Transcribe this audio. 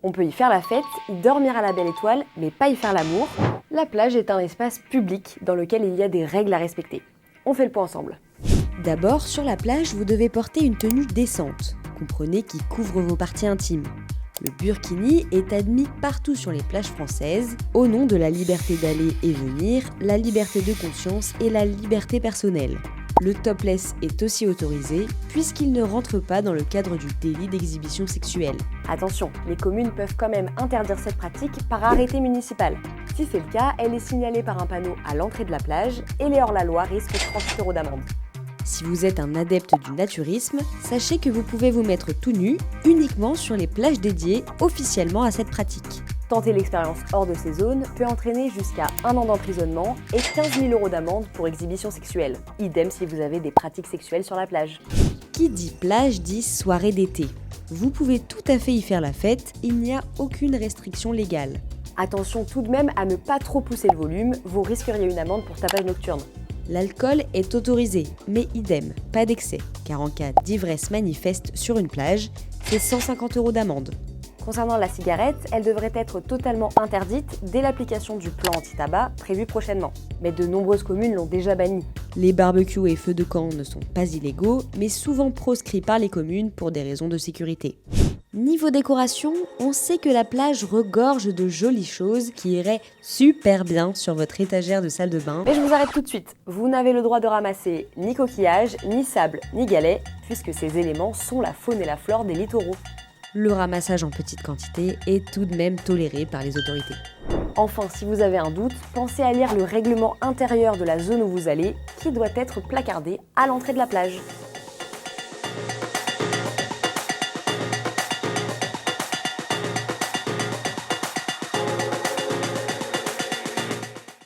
On peut y faire la fête, y dormir à la belle étoile, mais pas y faire l'amour. La plage est un espace public dans lequel il y a des règles à respecter. On fait le point ensemble. D'abord, sur la plage, vous devez porter une tenue décente. Comprenez qui couvre vos parties intimes. Le burkini est admis partout sur les plages françaises, au nom de la liberté d'aller et venir, la liberté de conscience et la liberté personnelle. Le topless est aussi autorisé, puisqu'il ne rentre pas dans le cadre du délit d'exhibition sexuelle. Attention, les communes peuvent quand même interdire cette pratique par arrêté municipal. Si c'est le cas, elle est signalée par un panneau à l'entrée de la plage et les hors-la-loi risquent 38 € d'amende. Si vous êtes un adepte du naturisme, sachez que vous pouvez vous mettre tout nu uniquement sur les plages dédiées officiellement à cette pratique. Tenter l'expérience hors de ces zones peut entraîner jusqu'à 1 an d'emprisonnement et 15 000 € d'amende pour exhibition sexuelle. Idem si vous avez des pratiques sexuelles sur la plage. Qui dit plage dit soirée d'été. Vous pouvez tout à fait y faire la fête, il n'y a aucune restriction légale. Attention tout de même à ne pas trop pousser le volume, vous risqueriez une amende pour tapage nocturne. L'alcool est autorisé, mais idem, pas d'excès, car en cas d'ivresse manifeste sur une plage, c'est 150 € d'amende. Concernant la cigarette, elle devrait être totalement interdite dès l'application du plan anti-tabac prévu prochainement. Mais de nombreuses communes l'ont déjà banni. Les barbecues et feux de camp ne sont pas illégaux, mais souvent proscrits par les communes pour des raisons de sécurité. Niveau décoration, on sait que la plage regorge de jolies choses qui iraient super bien sur votre étagère de salle de bain. Mais je vous arrête tout de suite. Vous n'avez le droit de ramasser ni coquillages, ni sable, ni galets, puisque ces éléments sont la faune et la flore des littoraux. Le ramassage en petite quantité est tout de même toléré par les autorités. Enfin, si vous avez un doute, pensez à lire le règlement intérieur de la zone où vous allez, qui doit être placardé à l'entrée de la plage.